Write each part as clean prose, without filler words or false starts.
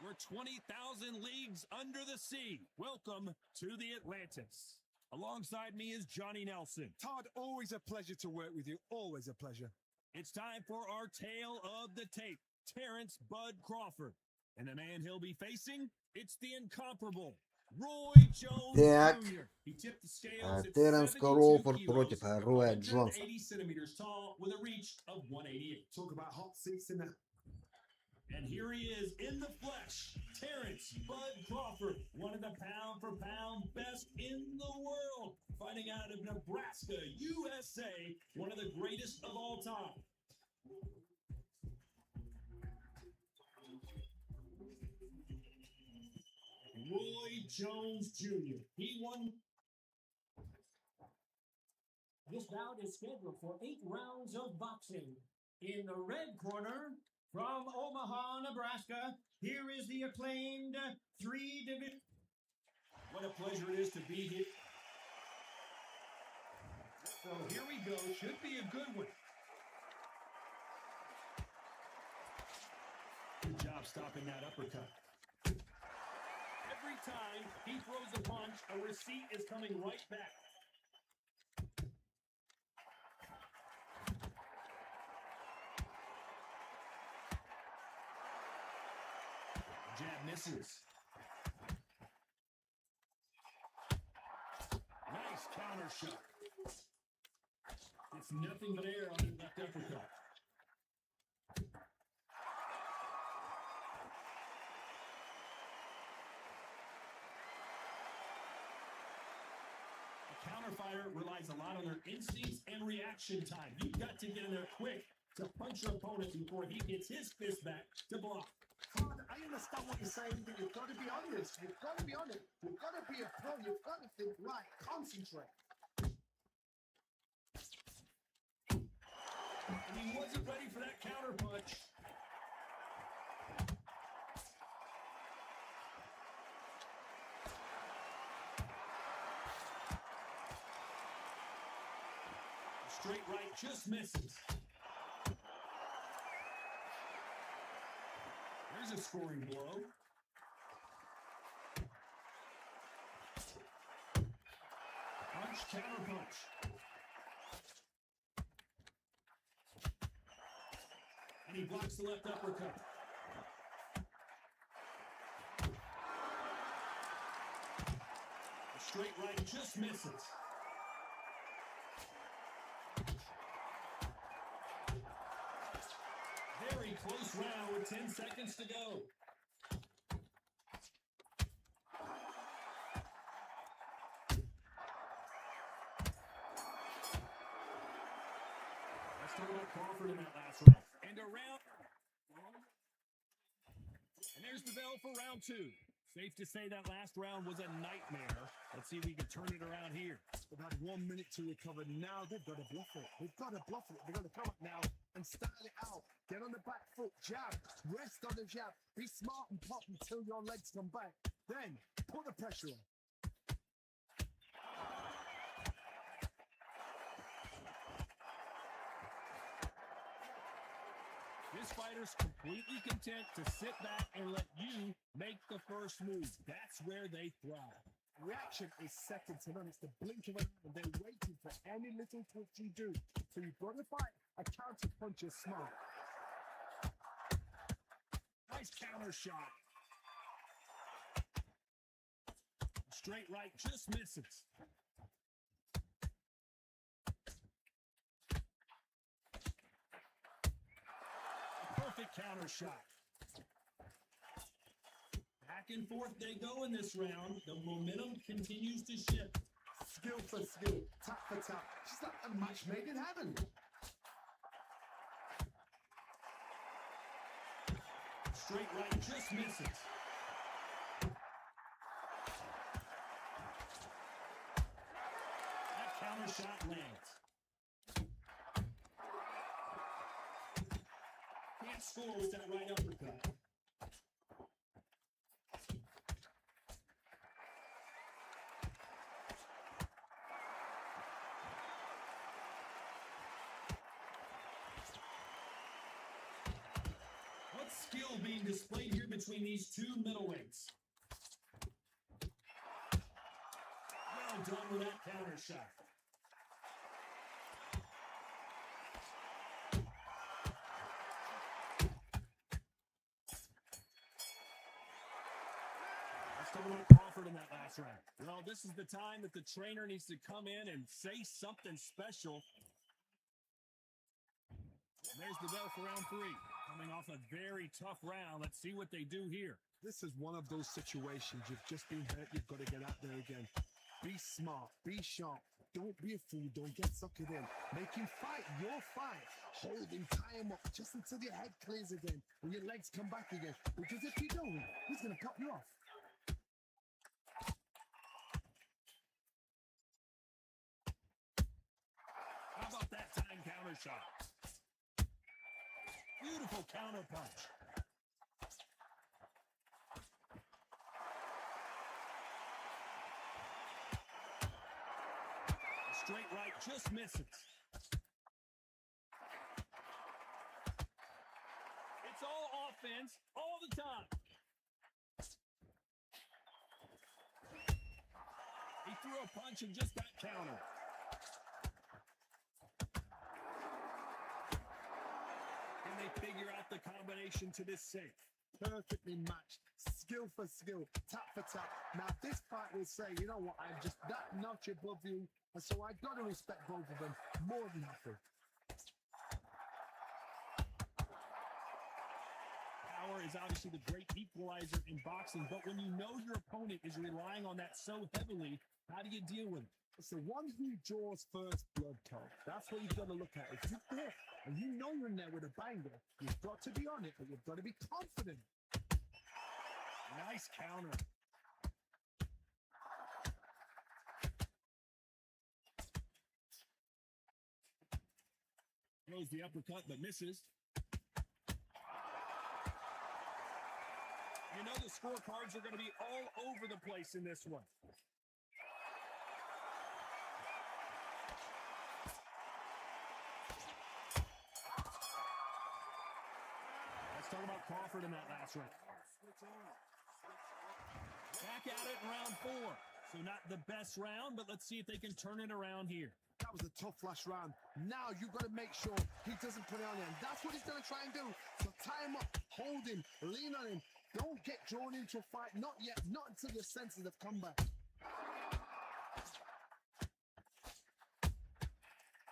You're 20,000 leagues under the sea. Welcome to the Atlantis. Alongside me is Johnny Nelson. Todd, always a pleasure to work with you. Always a pleasure. It's time for our tale of the tape, Terrence Bud Crawford. And the man he'll be facing, it's the incomparable Roy Jones Так, Jr. He tipped the scales at Терренс 72 Кроуфорд kilos, против Роя 180 Джонса. centimeters tall with a reach of 188. Talk about hot seats in that. And here he is in the flesh, Terrence Bud Crawford, one of the pound-for-pound best in the world, fighting out of Nebraska, USA, one of the greatest of all time. Roy Jones Jr. He won. This bout is scheduled for 8 rounds of boxing. In the red corner, from Omaha, Nebraska, here is the acclaimed three-division. What a pleasure it is to be here. So here we go. Should be a good one. Good job stopping that uppercut. Every time he throws a punch, a receipt is coming right back. Jab misses. Nice counter shot. It's nothing but air on the left uppercut. A counter fighter relies a lot on their instincts and reaction time. You've got to get in there quick to punch your opponent before he gets his fist back to block. Todd, I understand what you're saying, but you've got to be honest. You've got to be honest. You've got to be a pro. You've got to think right. Concentrate. And he wasn't ready for that counter punch. Straight right just misses. There's a scoring blow. Punch, counter punch. And he blocks the left uppercut. The straight right just misses. Very close round with 10 seconds to go. Let's talk about Crawford in that last round. And around. And there's the bell for round 2. Safe to say that last round was a nightmare. Let's see if we can turn it around here. They've had 1 minute to recover. Now they've got to bluff it. They've got to bluff it. They've got to come up now and style it out. Get on the back foot, jab, rest on the jab. Be smart and pop until your legs come back. Then put the pressure on. This fighter's completely content to sit back and let you make the first move. That's where they thrive. Reaction is second to none. It's the blink of an eye, and they're waiting for any little twitch you do. So you've got to fight a counter puncher smart. Nice counter shot. Straight right just misses. A perfect counter shot. Back and forth they go in this round. The momentum continues to shift. Skill for skill, tap for tap. She's like a match made in heaven. Straight right just misses. That counter shot lands. Can't score with that right uppercut. What skill skill being displayed here between these two middleweights. Well done with that counter shot. Let's talk about Crawford in that last round. Well, this is the time that the trainer needs to come in and say something special. There's the bell for round 3. Coming off a very tough round. Let's see what they do here. This is one of those situations. You've just been hurt. You've got to get out there again. Be smart. Be sharp. Don't be a fool. Don't get suckered in. Make him fight your fight. Hold him, tie him up just until your head clears again and your legs come back again. Because if you don't, he's going to cut you off. How about that time counter shot? Beautiful counter punch. A straight right just misses. It's all offense all the time. He threw a punch and just got countered. Figure out the combination to this safe. Perfectly matched, skill for skill, tap for tap. Now this fight will say, you know what, I'm just that notch above you, and so I got to respect both of them more than happy. Power is obviously the great equalizer in boxing, but when you know your opponent is relying on that so heavily, how do you deal with it? It's the one who draws first blood count. That's what you've got to look at. If you're there and you know you're in there with a banger, you've got to be on it, but you've got to be confident. Nice counter. Throws the uppercut, but misses. You know the scorecards are going to be all over the place in this one. Talk about Crawford in that last round. Back at it in round 4. So not the best round, but let's see if they can turn it around here. That was a tough last round. Now you've got to make sure he doesn't put it on him. That's what he's going to try and do. So tie him up, hold him, lean on him. Don't get drawn into a fight. Not yet. Not until your senses have come back.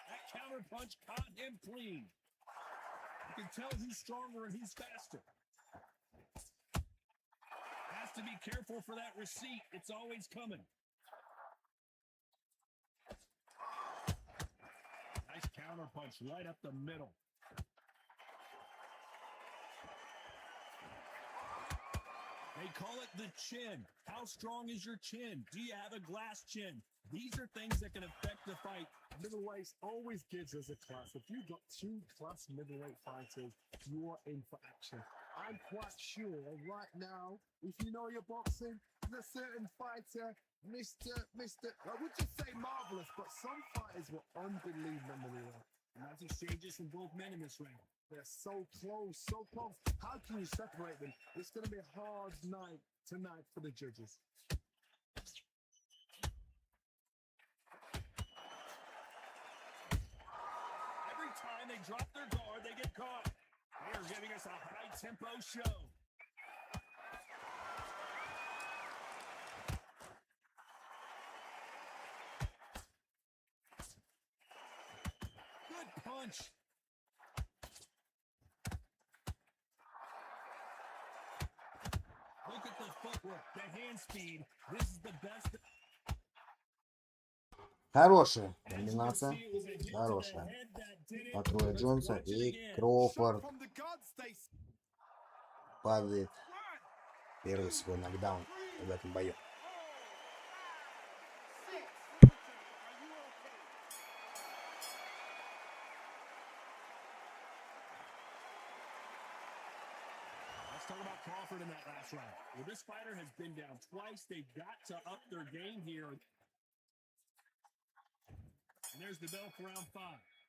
That counter punch caught him clean. You can tell who's stronger and who's faster. Has to be careful for that receipt. It's always coming. Nice counter punch right up the middle. They call it the chin. How strong is your chin? Do you have a glass chin? These are things that can affect the fight. Middleweight always gives us a class. If you've got 2 class middleweight fighters, you are in for action. I'm quite sure right now, if you know your boxing, there's a certain fighter, Mr. I would just say marvelous, but some fighters were unbelievably well. And that's exchanges from both men in this round. They're so close, so close. How can you separate them? It's going to be a hard night tonight for the judges. Every time they drop their guard, they get caught. They are giving us a high-tempo show. Good punch. Look at the footwork, the hand speed. This is the best. Хорошая комбинация. Хорошая. От Роя Джонса и Кроуфорд падает. Первый свой нокдаун в этом бою. Talk about Crawford in that last round. Well, this fighter has been down twice. They've got to up their game here. And there's the bell for round 5.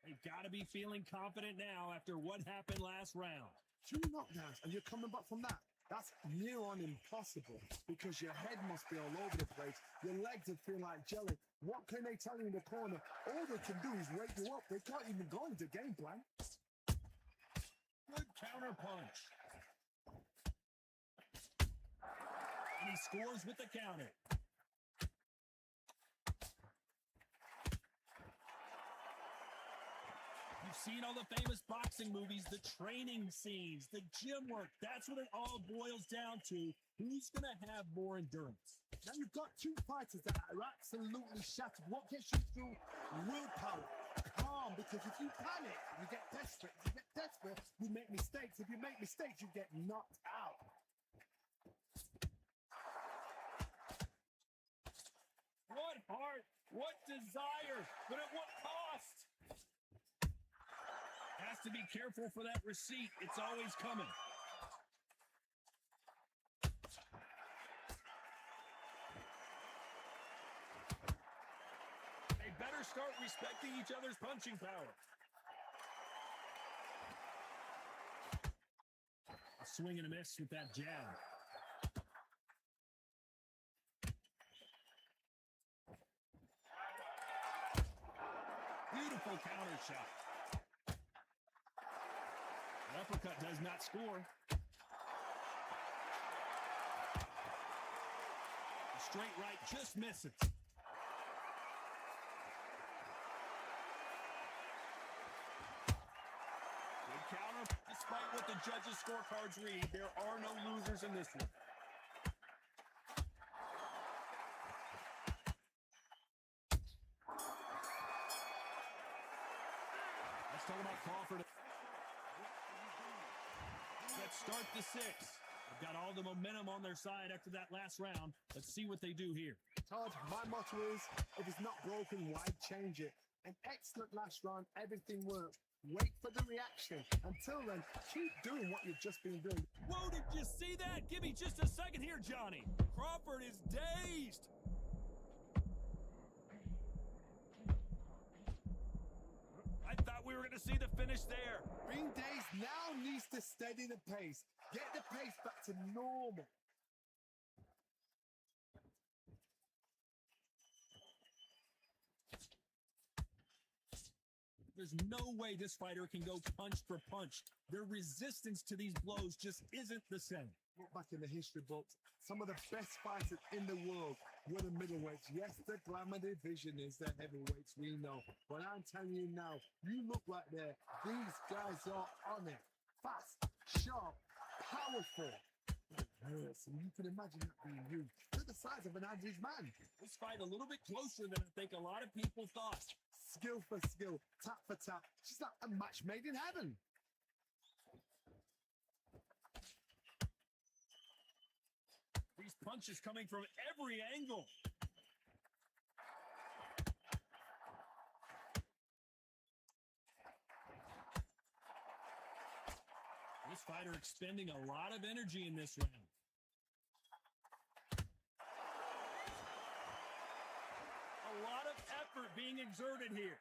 They've got to be feeling confident now after what happened last round. 2 knockdowns, and you're coming back from that. That's near on impossible because your head must be all over the place. Your legs would feel like jelly. What can they tell you in the corner? All they can do is wake you up. They can't even go into game plan. Good counter punch. And he scores with the counter. You've seen all the famous boxing movies, the training scenes, the gym work. That's what it all boils down to. Who's going to have more endurance? Now you've got 2 fighters that are absolutely shattered. What gets you through? Willpower. Calm, because if you panic, you get desperate. If you get desperate, you make mistakes. If you make mistakes, you get knocked out. What heart, what desire, but at what cost? Has to be careful for that receipt. It's always coming. They better start respecting each other's punching power. A swing and a miss with that jab. Beautiful counter shot. The uppercut does not score. The straight right just misses. Good counter. Despite what the judges' scorecards read, there are no losers in this one. Let's talk about Crawford. Let's start the 6. They've got all the momentum on their side after that last round. Let's see what they do here. Todd, my motto is, if it's not broken, why change it? An excellent last round, everything worked. Wait for the reaction. Until then, keep doing what you've just been doing. Whoa, did you see that? Give me just a second here, Johnny. Crawford is dazed. I thought we were going to see the finish there. Being dazed now needs to steady the pace. Get the pace back to normal. There's no way this fighter can go punch for punch. Their resistance to these blows just isn't the same. Look back in the history books. Some of the best fighters in the world were the middleweights. Yes, the glamour division is the heavyweights, we know. But I'm telling you now, you look right there. These guys are on it. Fast, sharp, powerful. Yes, and you can imagine that being you. They're the size of an average man. This fight a little bit closer than I think a lot of people thought. Skill for skill, tap for tap. Just like a match made in heaven. These punches coming from every angle. This fighter expending a lot of energy in this round. A lot of effort being exerted here.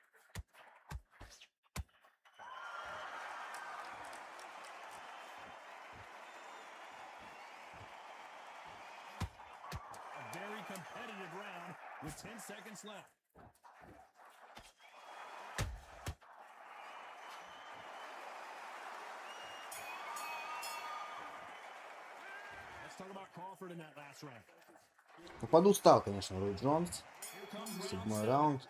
A very competitive round with 10 seconds left. Let's talk about Crawford in that last round. Ну, подустал, конечно, Рой Джонс. 7-й раунд.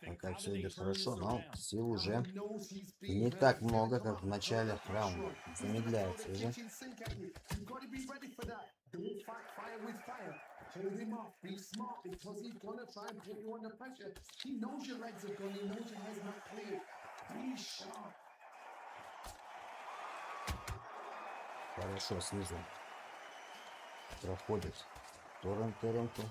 Пока все идет хорошо, но сил уже не так много, как в начале раунда. Замедляется уже. Хорошо снизу проходит Торренту.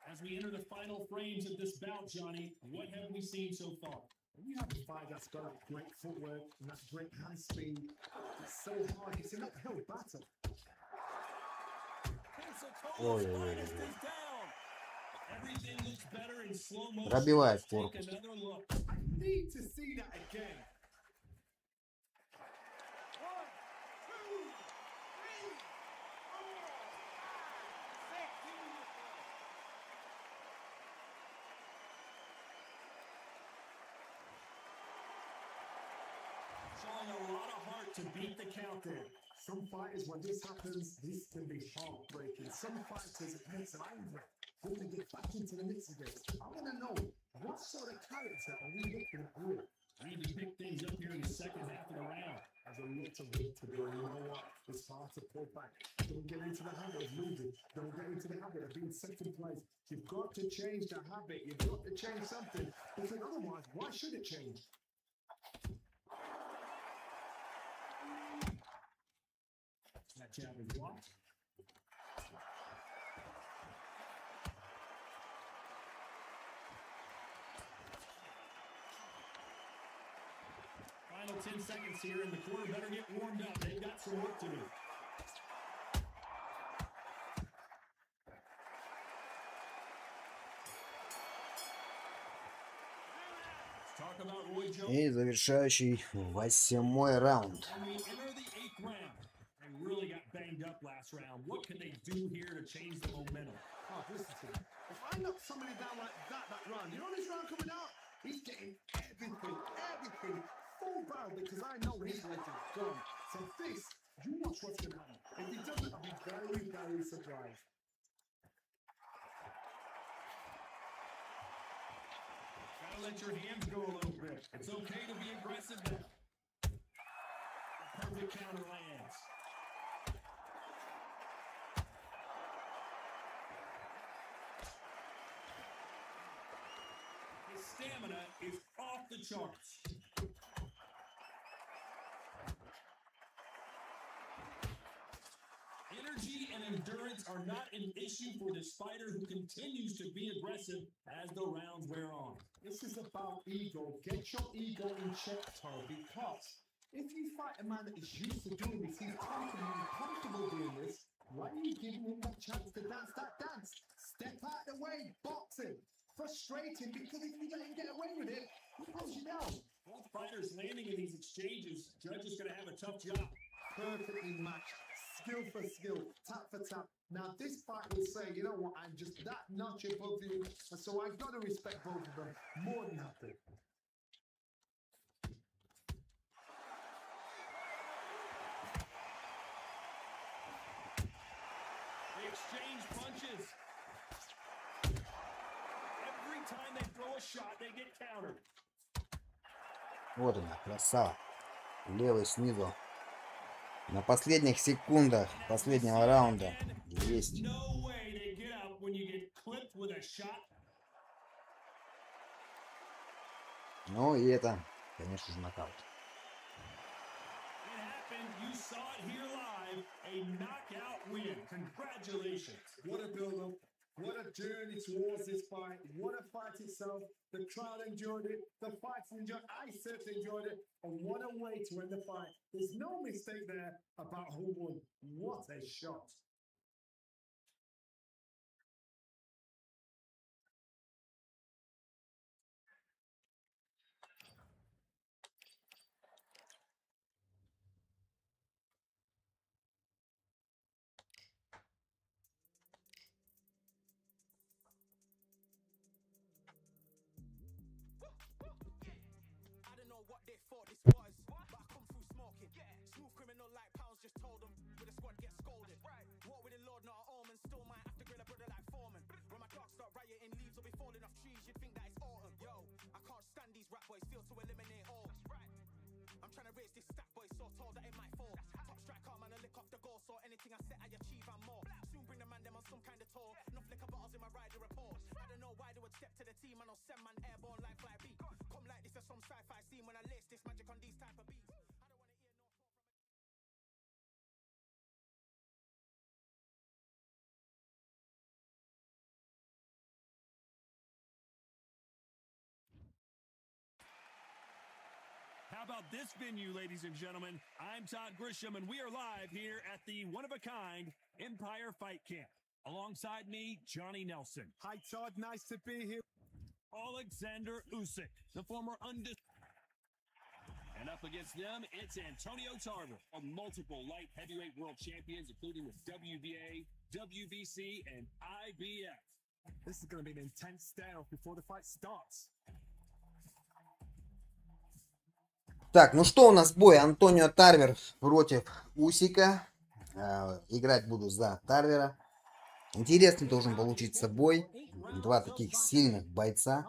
As we enter the final frames of this bout, Johnny, what have we seen so far? You have a fight that's got great footwork and that great hand speed. It's so hard. It's an uphill battle. Pensacola finest is down. Everything looks better in slow motion. Пробивает Take корпус. another look. I need to see that again. Showing a lot of heart to beat the count there. Some fighters, when this happens, this can be heartbreaking. Some fighters, it makes them angry. When they get back into the mix again, I want to know, what sort of character are we looking at here? We need to pick things up here in the second half of the round. There's a lot of work to do, and you know what? It's hard to pull back. Don't get into the habit of losing. Don't get into the habit of being second place. You've got to change the habit. You've got to change something. Because otherwise, why should it change? That jab is blocked. Final 10 seconds here, and the quarter better get warmed up. They've got some work to do. Let's talk about Roy Jones. И завершающий 8-й раунд. And we enter the 8th round. They really got banged up last round. What can they do here to change the momentum? Oh, listen to me. If I knock somebody down like that round, you know this round coming out? He's getting everything full barrel because I know his leg is gone. So this, you watch what's going to happen. If he doesn't, I'll be very, very surprised. Gotta let your hands go a little bit. It's okay to be aggressive now. Perfect counter lands. His stamina is off the charts. Energy and endurance are not an issue for this fighter who continues to be aggressive as the rounds wear on. This is about ego. Get your ego in check, Taro, because if you fight a man that is used to doing this, he's comfortable doing this, why are you giving him that chance to dance that dance? Step out of the way, boxing. Frustrating because if you let him get away with it, he pulls you down. Both fighters landing in these exchanges, judge is going to have a tough job. Perfectly matched, skill for skill, tap for tap. Now this fight will say, you know what, I'm just that notch above you, and so I've got to respect both of them more than happy. They exchange punches. Every time they throw a shot, they get countered. Вот она, красава. Левый снизу. На последних секундах последнего раунда есть. No way to get up when you get clipped with a shot. Ну и это, конечно же, нокаут. It happened. You saw it here live. A knockout win. Congratulations. What a build-up, what a journey towards this fight, what a fight itself. The crowd enjoyed it, the fighters enjoyed it, I certainly enjoyed it, and what a way to end the fight. There's no mistake there about who won. What a shot. I don't know what they thought this was, but I come through smoking. Smooth criminal like pounds, just told them with a squad get scolded. Walk with the Lord, not an omen. Still might have to grill a brother like Foreman. When my dogs start rioting, leaves will be falling off trees. You'd think that it's autumn. Yo, I can't stand these rap boys, feel to eliminate all. I'm trying to raise this stack boy, so tall that it might fall. Top striker, man, I lick off the goal, so anything I set, I achieve and more. Soon bring the man them on some kind of tour. Enough liquor bottles in my rider report. I don't know why they would step to the team, and I'll send man airborne like fly beat. Come like this as some sci-fi scene when I lace this magic on these type of beats. I don't wanna hear no talk from How about this venue, ladies and gentlemen? I'm Todd Grisham, and we are live here at the one-of-a-kind Empire Fight Camp. Alongside me, Johnny Nelson. Hi, Todd. Nice to be here. Alexander Usyk, the former undisputed. And up against them, it's Antonio Tarver, a multiple light heavyweight world champions, including the WBA, WBC, and IBF. This is going to be an intense stare before the fight starts. Так, ну что у нас бой? Антонио Тарвер против Усика. Играть буду за Тарвера. Интересный должен получиться бой. Два таких сильных бойца.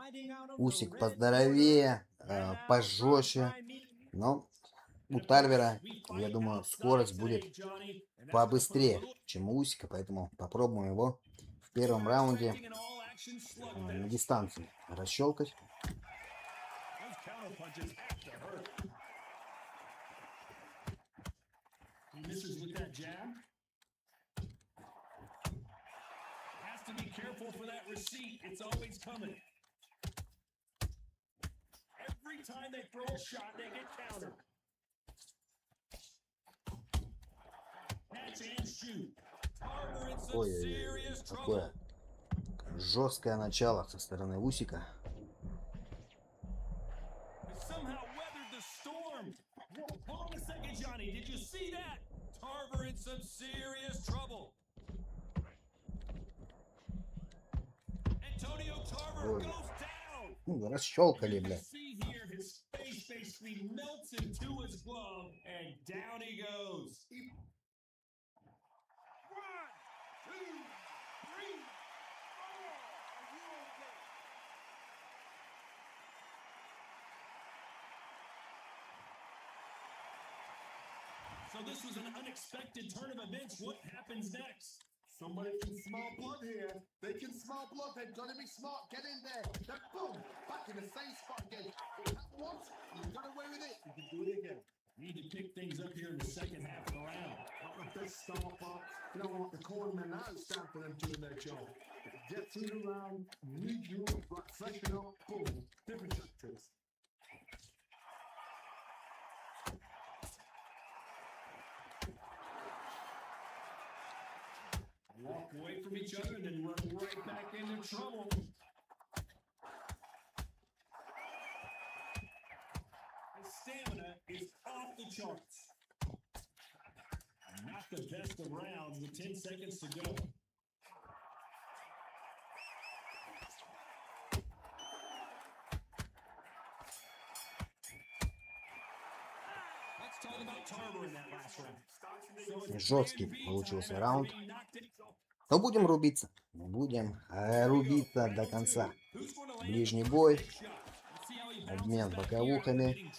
Усик поздоровее, пожестче. Но у Тарвера, я думаю, скорость будет побыстрее, чем у Усика. Поэтому попробуем его в первом раунде на дистанции расщелкать. Be careful for that receipt. It's always coming. Every time they throw a shot, they get countered. Catch and shoot. Tarver in some serious trouble. Такое жесткое начало со стороны Усика. Somehow weathered the storm. Hold on a second, Johnny. Did you see that? Tarver in some serious trouble. Ой. Ну, расщелкали, блядь. So this was an unexpected turn of events. What happens next? Somebody can smell blood here. They can smell blood. They've got to be smart. Get in there. Then boom, back in the same spot again. Once you got away with it, you can do it again. Need to pick things up here in the second half of the round. Not the best start, but you know what? The cornermen now it's time for them doing their job. Get through the round, regroup, freshen up, boom, different tactics. Walk away from each other and then run right back into trouble. His stamina is off the charts. Not the best of rounds with 10 seconds to go. Let's talk about Tarver in that last round. Жесткий получился раунд. Но будем рубиться. Будем рубиться до конца. Ближний бой. Обмен боковухами.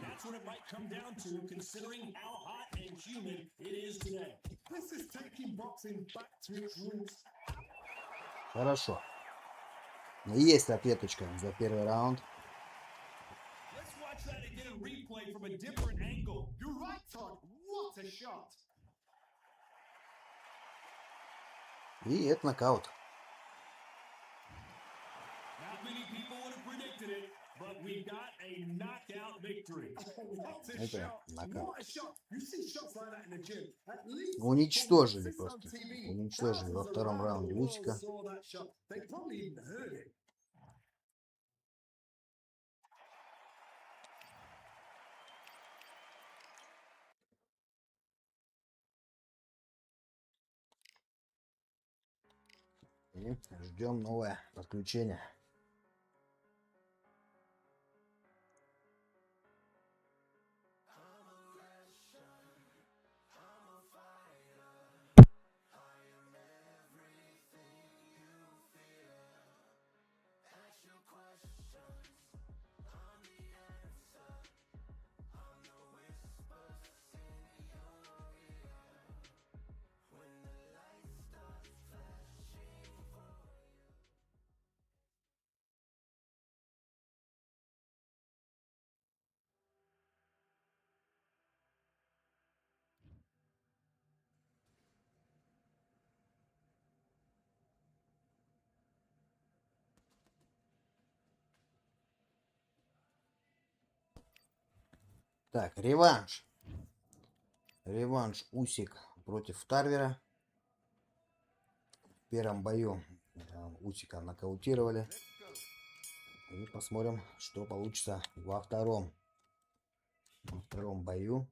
That's what it might come down to, considering how hot and humid it is today. This is taking boxing back to its roots. Хорошо. Есть ответочка за первый раунд. Let's watch that and get a replay from a different angle. You're right, Todd. What a shot. И это нокаут. Not many people would have predicted it, but we got a knockout victory. Это нокаут. You see shots like that in the gym. At least Уничтожили просто. Уничтожили во втором раунде Усика. They probably even heard it. И ждем новое подключение. Так, реванш. Реванш Усик против Тарвера. В первом бою Усика нокаутировали. И посмотрим, что получится во втором. Во втором бою.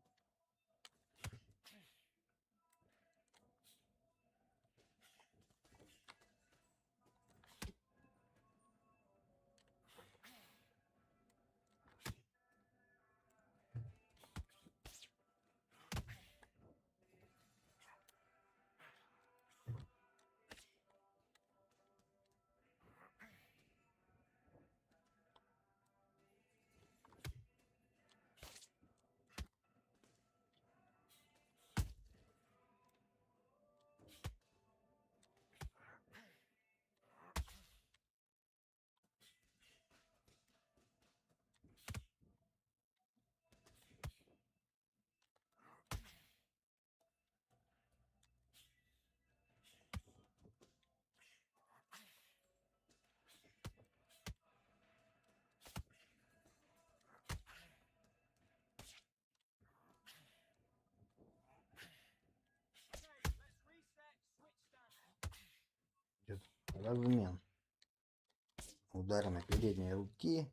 Идет размен. Удары на передние руки.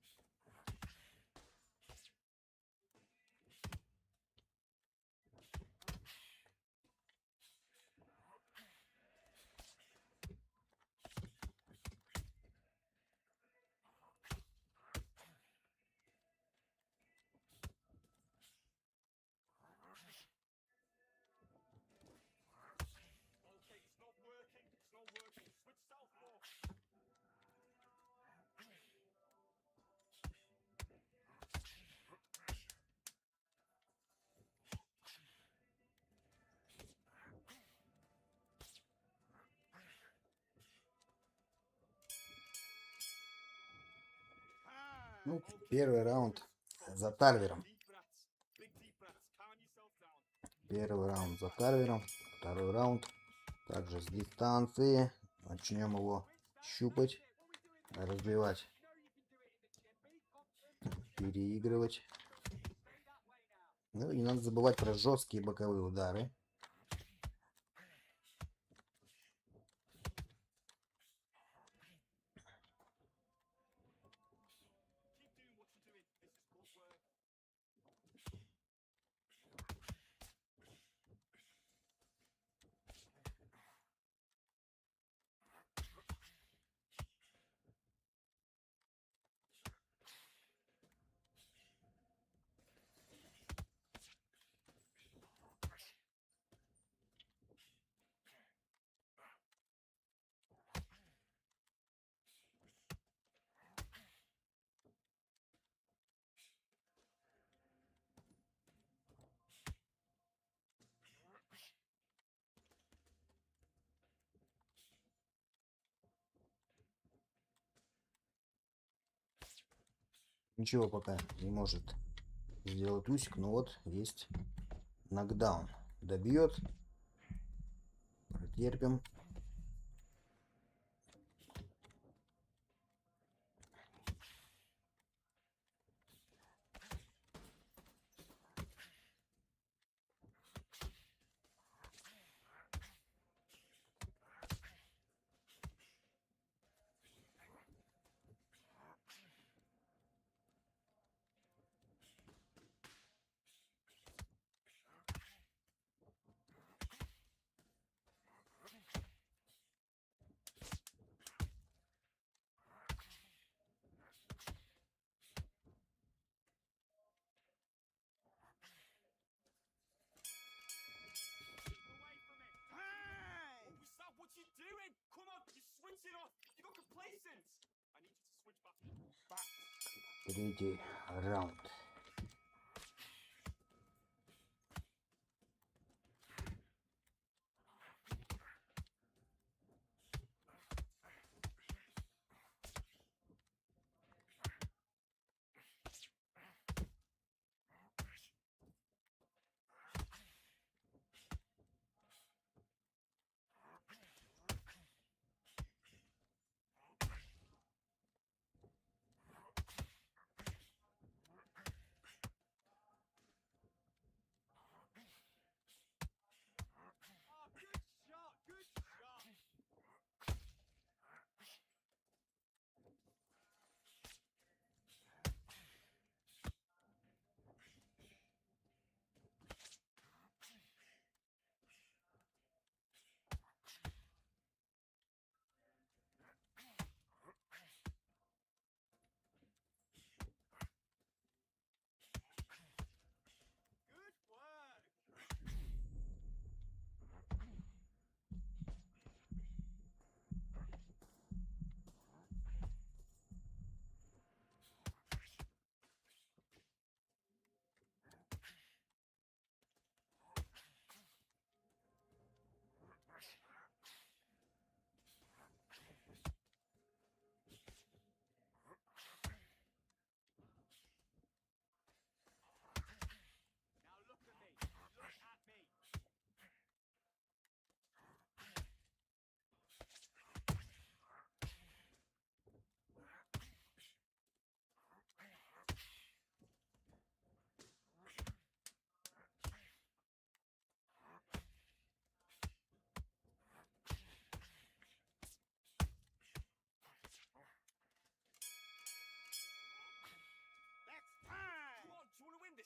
Okay, it's not working. It's not working. Switch southpaw. Ну, первый раунд за Тарвером. Deep breaths. Big deep breaths. Calm yourself down. Первый раунд за Тарвером. Второй раунд также с дистанции. Начнем его щупать, разбивать, переигрывать. Ну и не надо забывать про жесткие боковые удары. Keep doing what you're doing. This is good work. Ничего пока не может сделать Усик, но вот есть нокдаун. Добьет. Протерпим. Away from it. Hey! Oh, stop what you doing? Come on, you switch it off. You got complacent. I need you to switch back. Back. Третий раунд.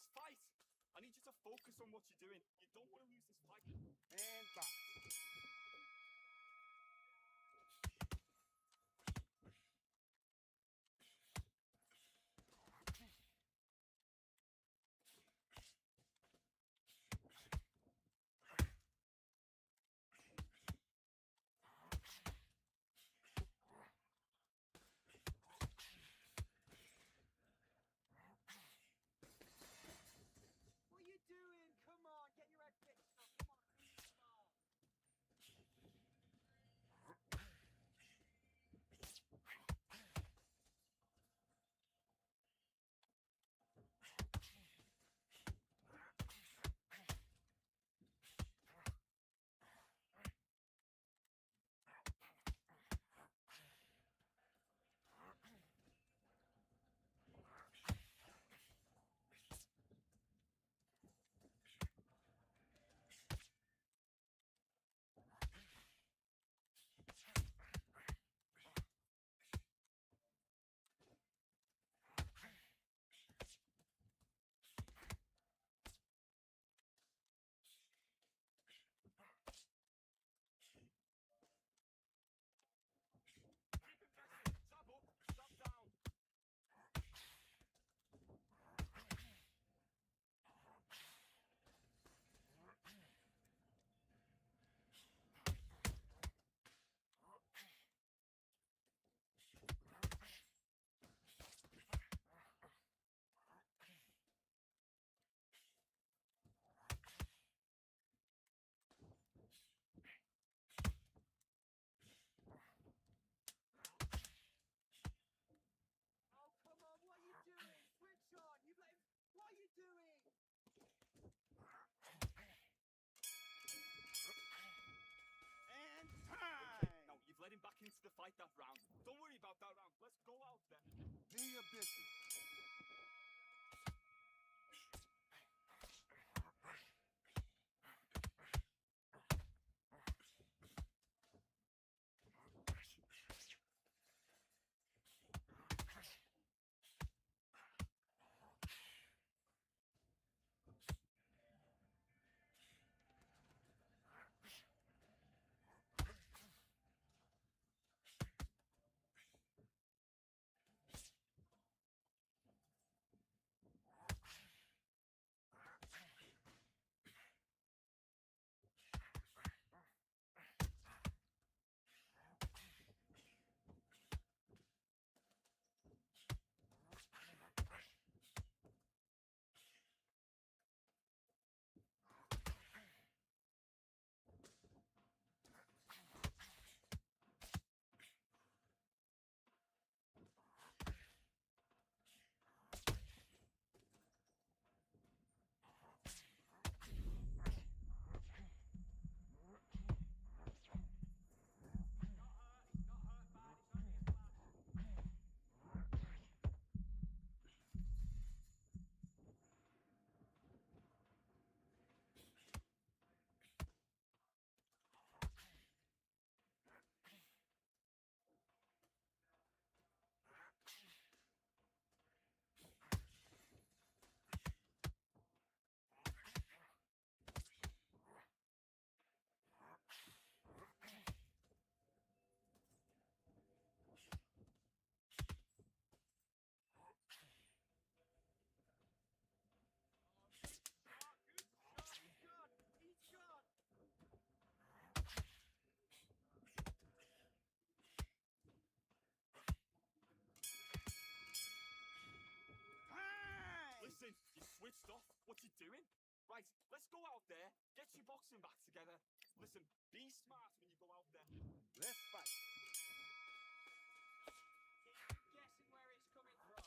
this fight. I need you to focus on what you're doing. You don't want to lose this fight. And back. What are you doing? Come on, get your head fixed up. Come on, be smart. Stop up, stop down. Oh, come on, what are you doing? Switch on. You let him... What are you doing? And time! Now, you've led him back into the fight that round. Don't worry about that round. Let's go out there. Do your business. Listen, you switched off. What you doing? Right, let's go out there, get your boxing back together. Listen, be smart when you go out there. Let's fight. Guessing where it's coming from.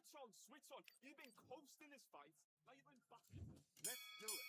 Switch on, switch on. You've been coasting this fight. Now you're going back. Let's do it.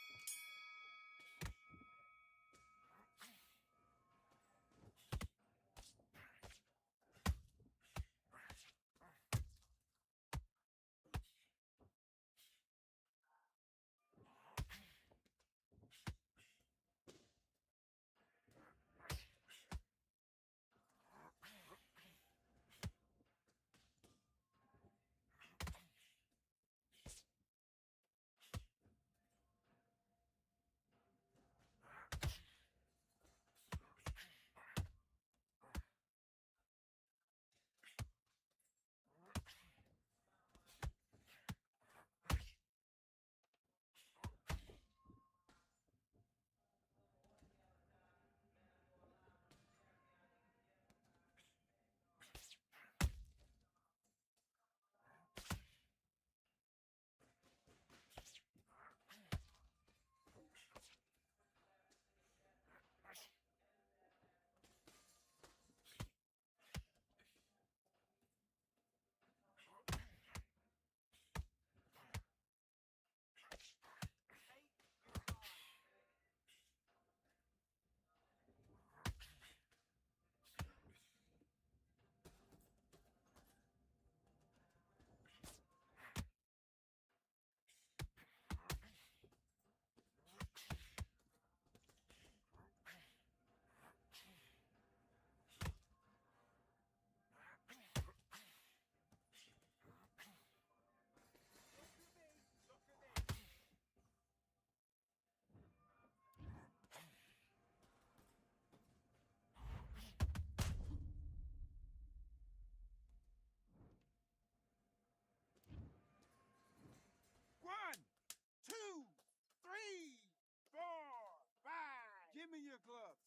Give me your gloves.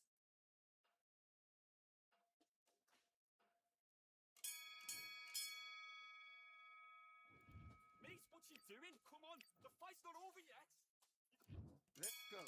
Mate, what you doing? Come on, the fight's not over yet. Let's go.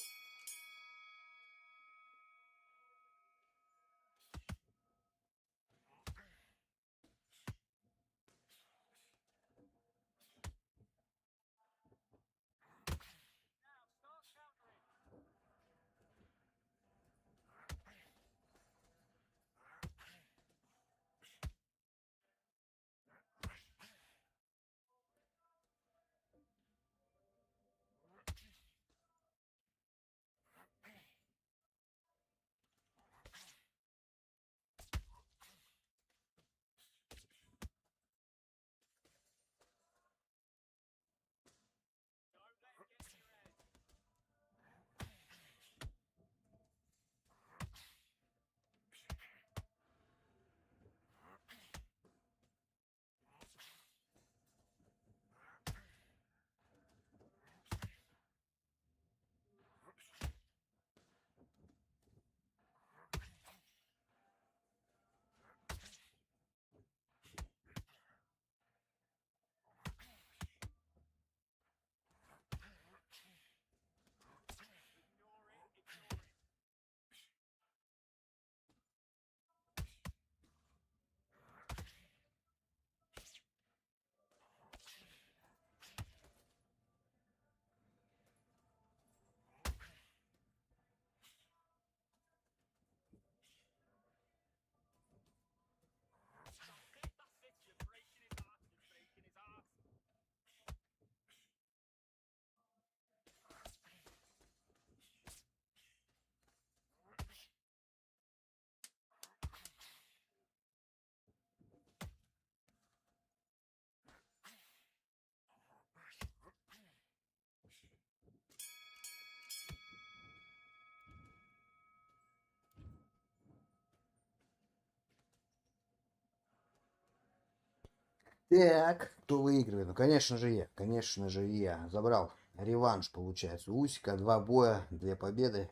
Так, кто выигрывает? Ну, конечно же я. Конечно же я. Забрал реванш, получается. У Усика 2 боя, 2 победы.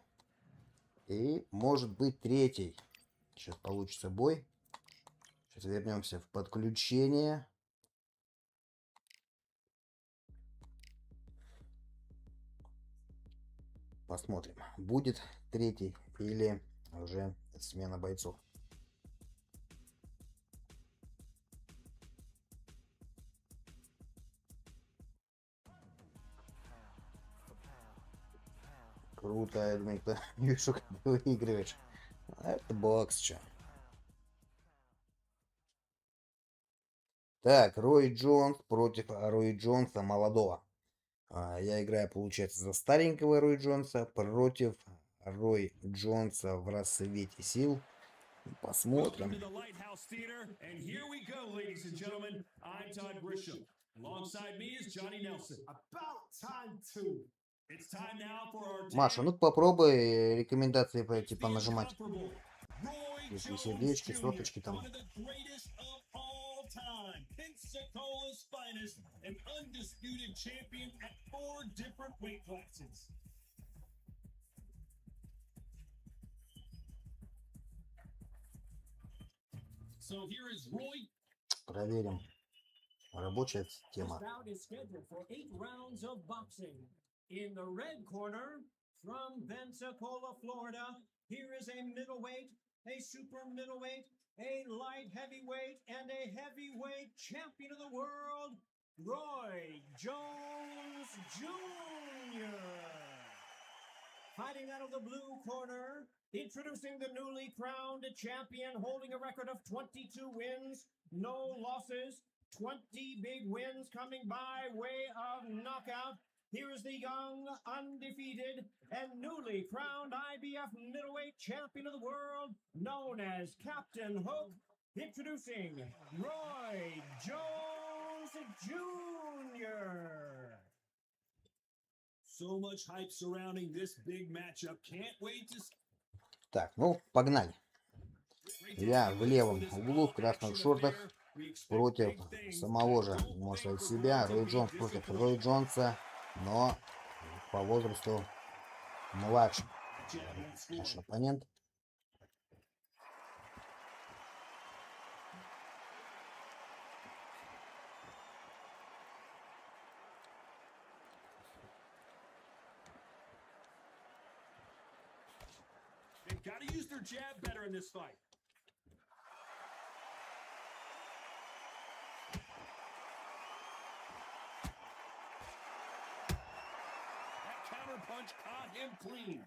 И может быть третий. Сейчас получится бой. Сейчас вернемся в подключение. Посмотрим, будет третий или уже смена бойцов. Круто, я думаю, кто не вижу, как ты выигрываешь. А это бокс, чё. Так, Рой Джонс против Рой Джонса молодого. Я играю, получается, за старенького Рой Джонса против Рой Джонса в рассвете сил. Посмотрим. Маша, ну попробуй рекомендации по типа нажимать. Если сердечки, соточки там. Time, Pensacola's finest, an undisputed champion at 4 different weight classes. So here is Roy. Проверим. Рабочая тема. In the red corner, from Pensacola, Florida, here is a middleweight, a super middleweight, a light heavyweight, and a heavyweight champion of the world, Roy Jones Jr. Fighting out of the blue corner, introducing the newly crowned champion, holding a record of 22 wins, no losses, 20 big wins coming by way of knockout. Here is the young, undefeated, and newly crowned IBF middleweight champion of the world, known as Captain Hook, introducing Roy Jones Jr. So much hype surrounding this big matchup. Can't wait to... Так, ну, погнали. Я в левом углу, в красных шортах, против самого же, может сказать, себя. Рой Джонс против Рой Джонса, но по возрасту младше. Наш оппонент. They've got to use their jab better in this fight. That counter punch caught him clean.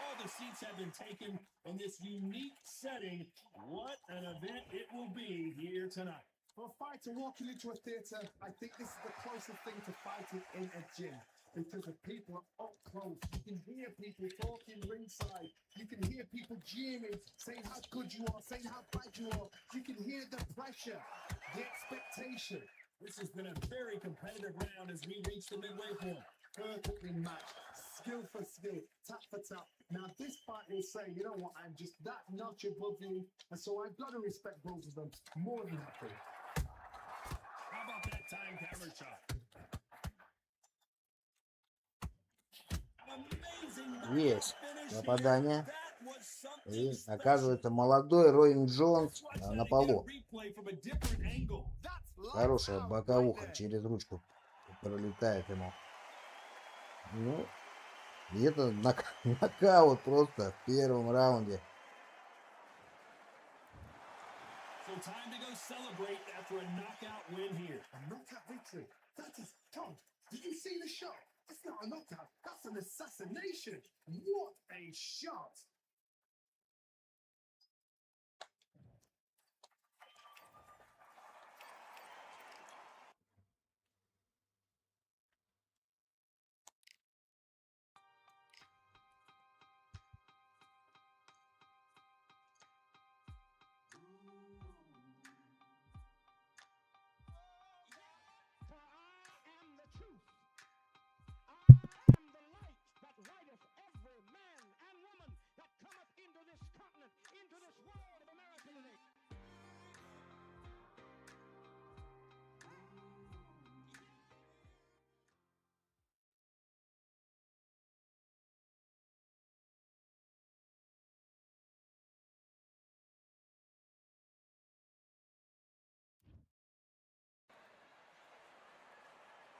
All the seats have been taken in this unique setting. What an event it will be here tonight. For a fighter walking into a theatre, I think this is the closest thing to fighting in a gym. Because the people are up close. You can hear people talking ringside. You can hear people jeering, saying how good you are, saying how bad you are. You can hear the pressure, the expectation. This has been a very competitive round as we reach the midway point. Perfectly matched, skill for skill, tap for tap. Now this fight will say, you know what, I'm just that notch above you, and so I've got to respect both of them. More than happy. How about that time counter shot? Есть попадание. И оказывается молодой Рой Джонс на полу. Хорошая боковуха через ручку пролетает ему. Ну, и это нокаут просто в первом раунде. So time to go celebrate after a knockout win here. A knockout victory. That is, Tom, did you see the shot? That's not a knockout. That's an assassination. What a shot.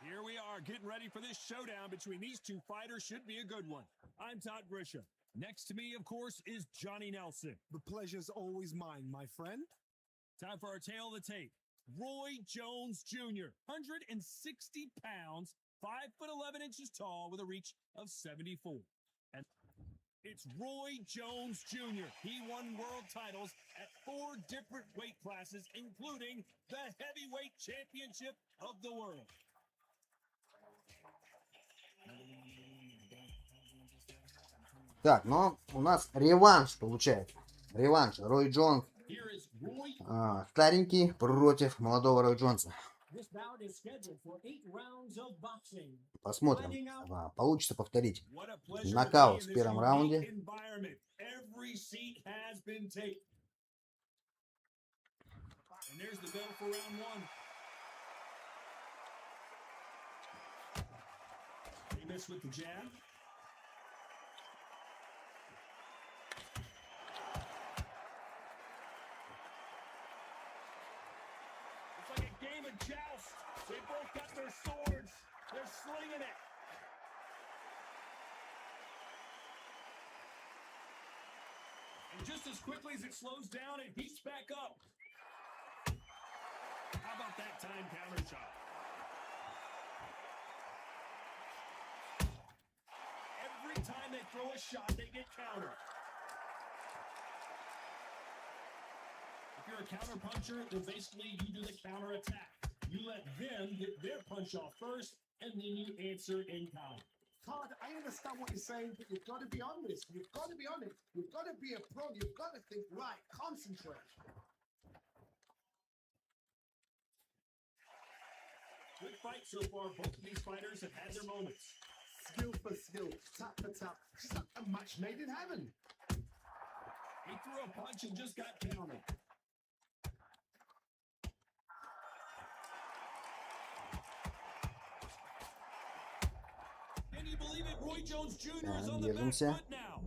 Here we are getting ready for this showdown between these two fighters. Should be a good one. I'm Todd Brisha. Next to me, of course, is Johnny Nelson. The pleasure's always mine, my friend. Time for our tail of the tape. Roy Jones Jr., 160 pounds, 5'11" tall with a reach of 74. And it's Roy Jones Jr. He won world titles at 4 different weight classes, including the heavyweight championship of the world. Так, но у нас реванш получается. Реванш. Рой Джонс. Старенький против молодого Рой Джонса. Посмотрим, получится повторить нокаут в первом раунде. Joust. They both got their swords. They're slinging it. And just as quickly as it slows down, it heats back up. How about that time counter shot? Every time they throw a shot, they get countered. If you're a counter puncher, then basically you do the counter attack. You let them get their punch off first, and then you answer in kind. Todd, I understand what you're saying, but you've got to be honest. You've got to be honest. You've got to be a pro. You've got to think, right, concentrate. Good fight so far. Both of these fighters have had their moments. Skill for skill, tap for tap. Just a match made in heaven. He threw a punch and just got countered. Roy Jones Jr. is on the back foot now.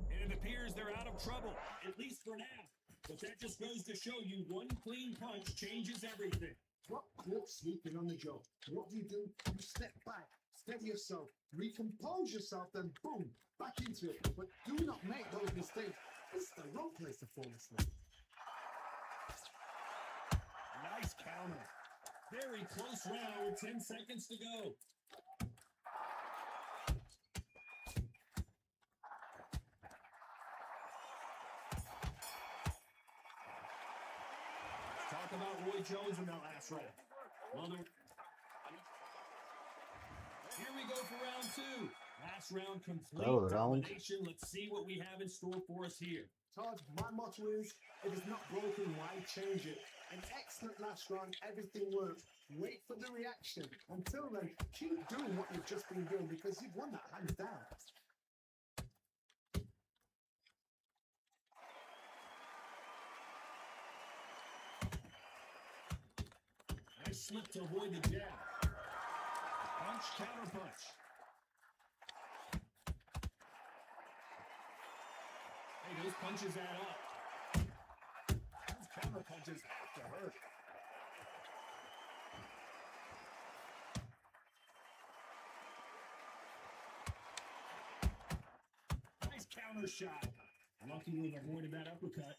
And it appears they're out of trouble, at least for now. But that just goes to show you one clean punch changes everything. Drop caught sweeping on the jaw. What do? You step back, steady yourself, recompose yourself, then boom, back into it. But do not make those mistakes. This is the wrong place to fall asleep. Nice counter. Very close round with 10 seconds to go. Talk about Roy Jones in that last round. Here we go for round 2. Last round complete domination. Let's see what we have in store for us here. Todd, my motto is, if it's not broken, why change it? An excellent last round, everything works. Wait for the reaction. Until then, keep doing what you've just been doing because you've won that hands down. Nice slip to avoid the jab. Punch, counter punch. Hey, those punches add up. Those counter punches have to hurt. Nice counter shot. Lucky we've avoided that uppercut.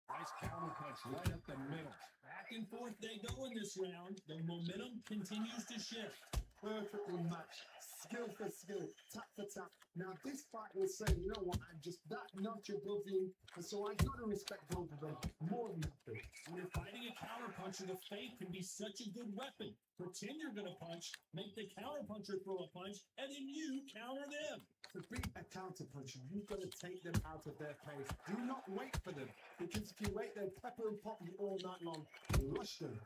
Nice counter punch right up the middle. Back and forth they go in this round. The momentum continues to shift. Perfectly matched. Skill for skill, tap for tap. Now this fight will say, you know what, I'm just that notch above you, and so I got to respect both of them more than nothing. When you're fighting a counter puncher, the feint can be such a good weapon. Pretend you're going to punch, make the counter puncher throw a punch, and then you counter them. To beat a counter puncher, you've got to take them out of their pace. Do not wait for them, because if you wait, they'll pepper and pop you all night long. Rush them.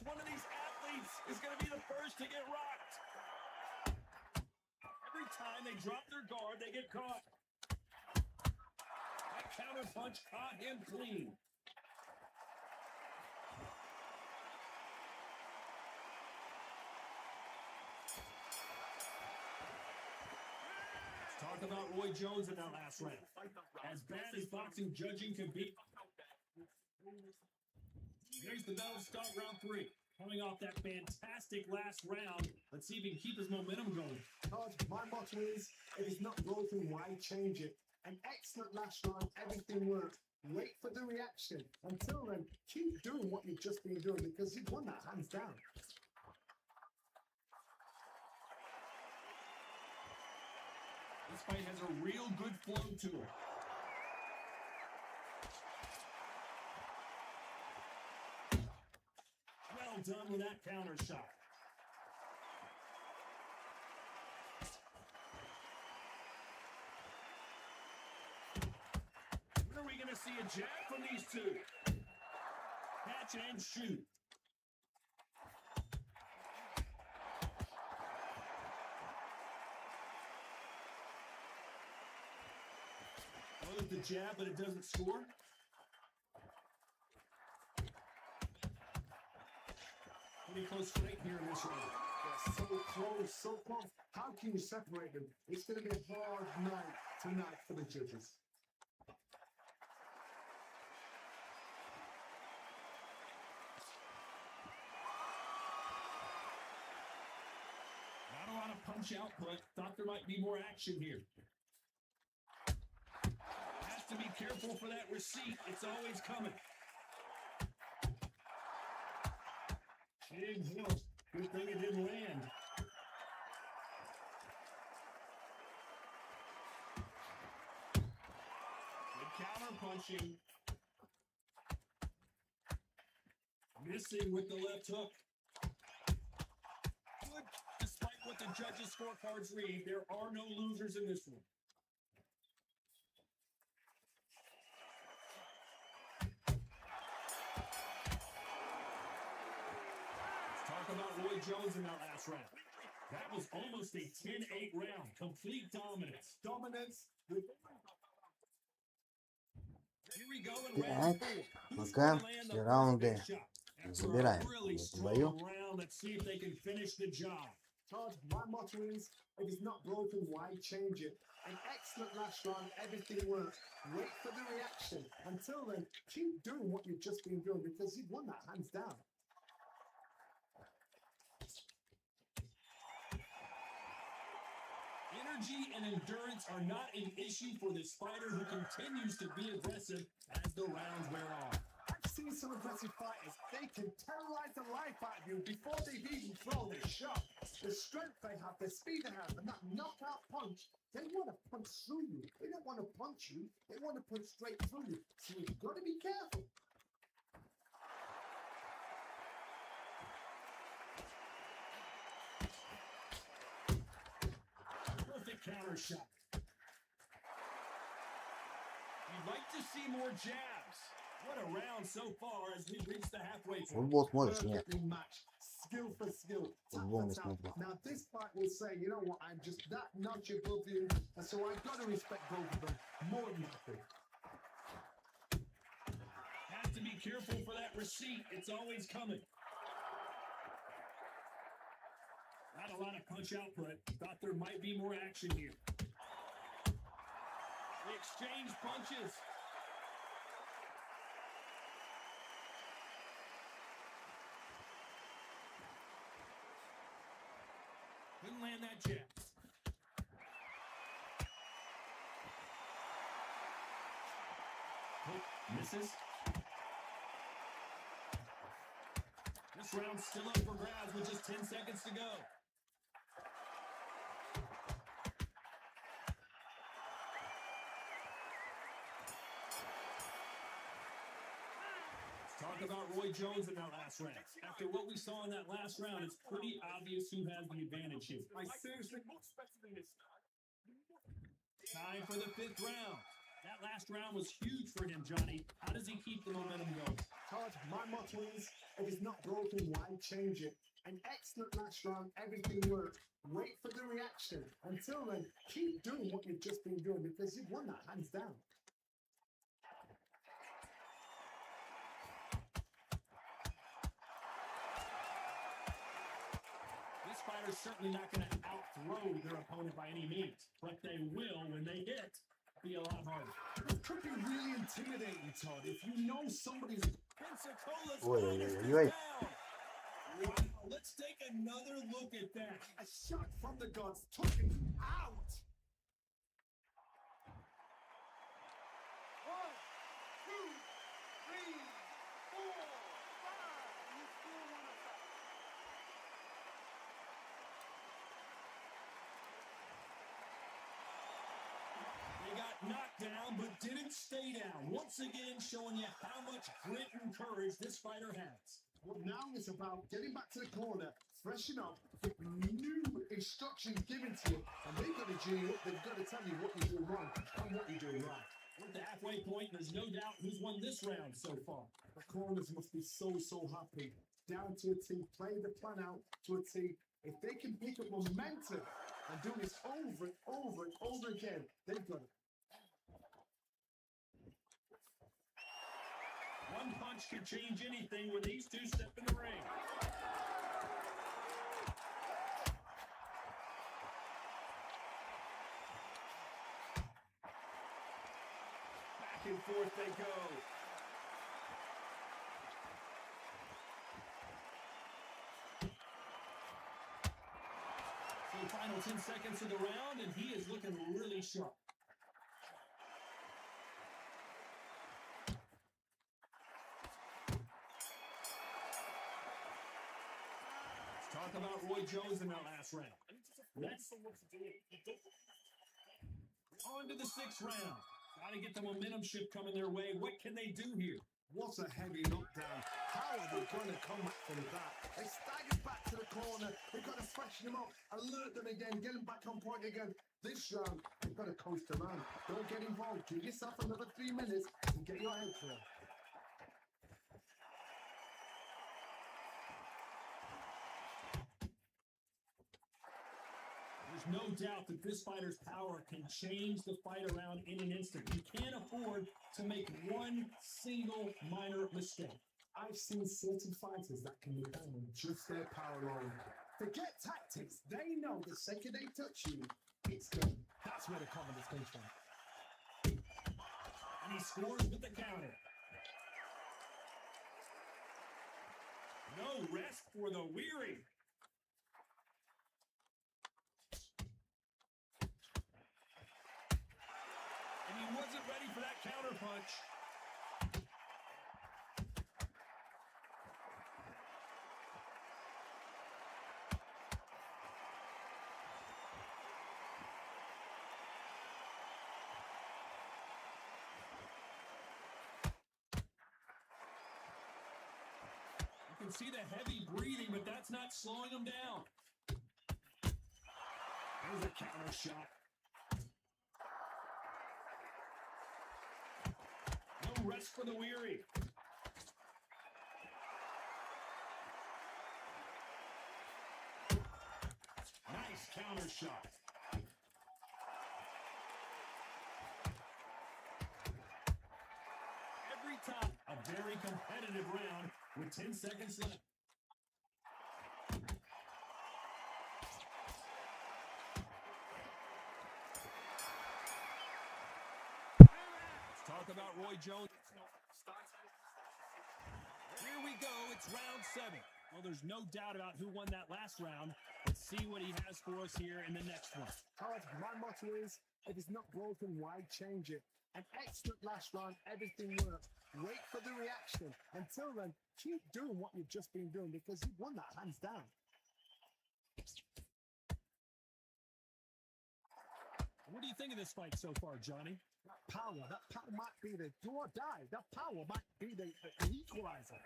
One of these athletes is going to be the first to get rocked. Every time they drop their guard, they get caught. That counter punch caught him clean. Let's talk about Roy Jones in that last round. As bad as boxing judging can be. Here's the bell to start round 3. Coming off that fantastic last round, let's see if he can keep his momentum going. Todd, my motto is, if it's not broken, why change it? An excellent last round, everything worked. Wait for the reaction. Until then, keep doing what you've just been doing because you've won that hands down. This fight has a real good flow to it. Well done with that counter shot. When are we going to see a jab from these two? Catch and shoot. Throws the jab, but it doesn't score. Pretty close fight here in this round. They're so close, so close. How can you separate them? It's going to be a hard night tonight for the judges. Not a lot of punch output. Thought there might be more action here. Has to be careful for that receipt. It's always coming. Big hook. Good thing it didn't land. Good counter punching. Missing with the left hook. Good. Despite what the judges' scorecards read, there are no losers in this one. About Roy Jones in that last round. That was almost a 10-8 round. Complete dominance. Dominance. Here we go in round 4. Who's Пока gonna land the все раунды perfect shot? After a забираем really в этом strong бою. round, let's see if they can finish the job. Todd, my motto is, if it's not broken, why change it? An excellent last round, everything worked. Wait for the reaction. Until then, keep doing what you've just been doing because you've won that hands down. Energy and endurance are not an issue for this fighter who continues to be aggressive as the rounds wear on. I've seen some aggressive fighters. They can terrorize the life out of you before they've even thrown their shot. The strength they have, the speed they have, and that knockout punch, they want to punch through you. They don't want to punch you. They want to punch straight through you. So you've got to be careful. Counter shot. You'd like to see more jabs. What a round so far as we've reached the halfway point. Футбол смотришь? Нет. Perfectly matched. Skill for skill. Tap Футбол не for tap. смотрю. Now this fight will say, you know what, I'm just that notch above you, and so I've got to respect both of them more than happy. Has to be careful for that receipt. It's always coming. Not a lot of punch output. Thought there might be more action here. They exchange punches. Couldn't land that jab. Hook misses. This round's still up for grabs with just 10 seconds to go. Talk about Roy Jones in that last round. After what we saw in that last round, it's pretty obvious who has the advantage here. I seriously... Time for the 5th round. That last round was huge for him, Johnny. How does he keep the momentum going? Todd, my motto is, if it's not broken, why change it? An excellent last round, everything worked. Wait for the reaction. Until then, keep doing what you've just been doing because you've won that hands down. This fighter's certainly not going to outthrow their opponent by any means, but they will when they hit. Be a lot harder. It could be really intimidating, Todd, if you know somebody's... Pensacola's Ой, finest ой, is ой. down. Let's take another look at that. A shot from the gods took him out. 1, 2, 3, 4, 5. You still want to fight? They got knocked down, but didn't stay down. Once again, showing you how much grit and courage this fighter has. Well, now it's about getting back to the corner, freshen up, get new instructions given to you, and they've got to G up, they've got to tell you what you're doing wrong and what you're doing right. We're at the halfway point, and there's no doubt who's won this round so far. The corners must be so happy. Down to a T, play the plan out to a T. If they can pick up momentum and do this over and over and over again, they've got it. One punch could change anything when these two step in the ring. Back and forth they go. So the final 10 seconds of the round, and he is looking really sharp. Talk about Roy Jones in that last round. Next, on to the 6th round. Got to get the momentum shift coming their way. What can they do here? What a heavy knockdown. How are they going to come back from that? They staggered back to the corner. They've got to freshen them up, alert them again, get them back on point again. This round, you've got to coast them out. Don't get involved. Give yourself another 3 minutes and get your head clear. There's no doubt that this fighter's power can change the fight around in an instant. You can't afford to make one single minor mistake. I've seen certain fighters that can be done with just their power alone. Forget tactics. They know the second they touch you, it's done. That's where the confidence comes from. And he scores with the counter. No rest for the weary. And he wasn't ready for that counter punch. You can see the heavy breathing, but that's not slowing him down. There's a counter shot. No rest for the weary. Nice counter shot. Every time, a very competitive round with 10 seconds left. Let's talk about Roy Jones. Here we go, it's round 7. Well, there's no doubt about who won that last round. Let's see what he has for us here in the next one. Todd, my motto is, if it's not broken, why change it? An excellent last round, everything worked. Wait for the reaction. Until then, keep doing what you've just been doing because you won that hands down. What do you think of this fight so far, Johnny? That power might be the do or die. That power might be the equalizer.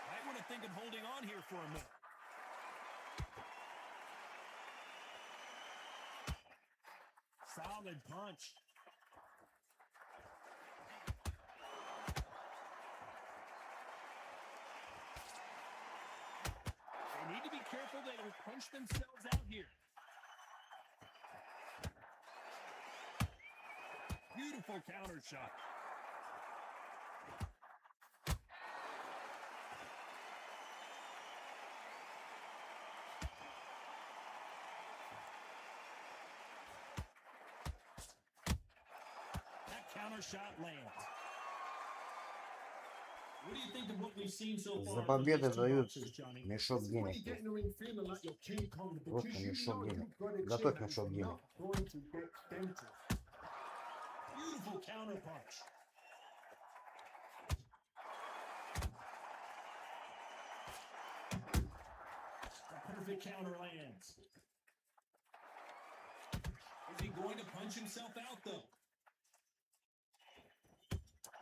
I want to think of holding on here for a minute. Solid punch. They need to be careful they don't punch themselves out here. Beautiful counter shot. counter shot lands. What do you think of what we've seen so far? За победу дают Johnny? мешок This is when денег. you get in the ring feeling like you're King Kong, Просто because you мешок know денег. you've got a Готовь chin мешок and денег. not going to get dented. Beautiful counter punch. A perfect counter lands. Is he going to punch himself out, though?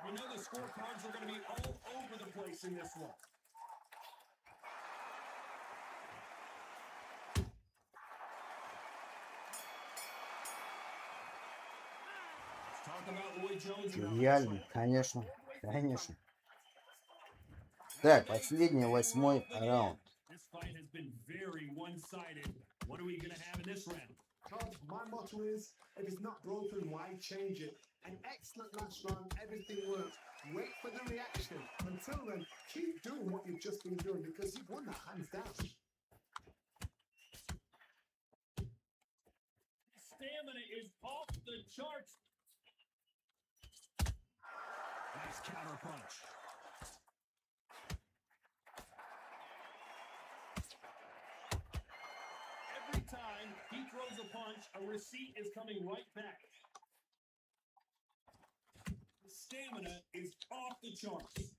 We know the scorecards are going to be all over the place in this one. Let's talk about Roy Jones. Идеально, конечно, конечно. Так, последний, 8-й раунд. This fight has been very one-sided. What are we going to have in this round? Carl, my motto is, if it's not broken, why change it? An excellent last round, everything worked. Wait for the reaction. Until then, keep doing what you've just been doing, because you've won that hands down. Stamina is off the charts. Nice counter punch. Every time he throws a punch, a receipt is coming right back. The stamina is off the charts.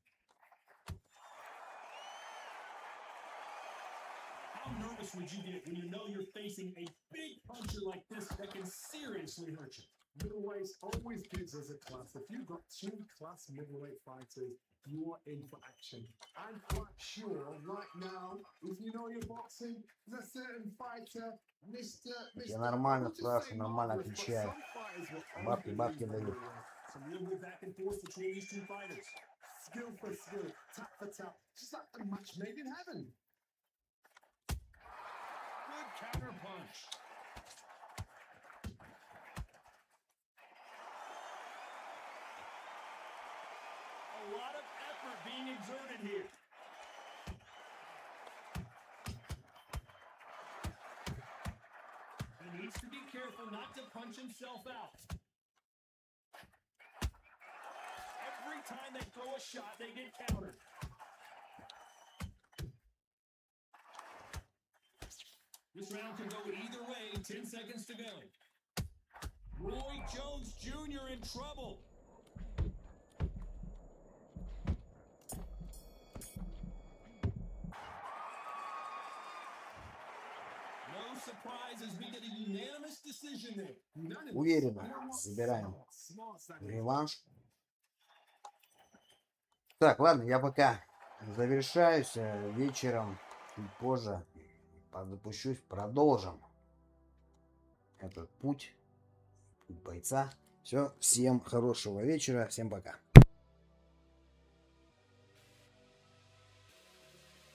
How nervous would you get when you know you're facing a big puncher like this that can seriously hurt you? Middleweight always gives us a class. If you've got two class middleweight fighters, you are in for action. I'm quite sure right now, if you know your boxing, there's a certain fighter, Mr. Я нормально we'll just спрашиваю, say нормально Marvelous, but отвечаю. some fighters were Бабки, бабки unbelievable. дают. Some real good back and forth between these two fighters. Skill for skill, tap for tap, just like a match made in heaven. Good counter punch. A lot of effort being exerted here. He needs to be careful not to punch himself out. Every time they throw a shot, they get countered. This round can go either way. 10 seconds to go. Roy Jones Jr. in trouble. No surprises. We get a unanimous decision there. Уверенно забираем реванш. Так, ладно, я пока завершаюсь. Вечером, чуть позже, подзапущусь, продолжим этот путь бойца. Все, всем хорошего вечера, всем пока.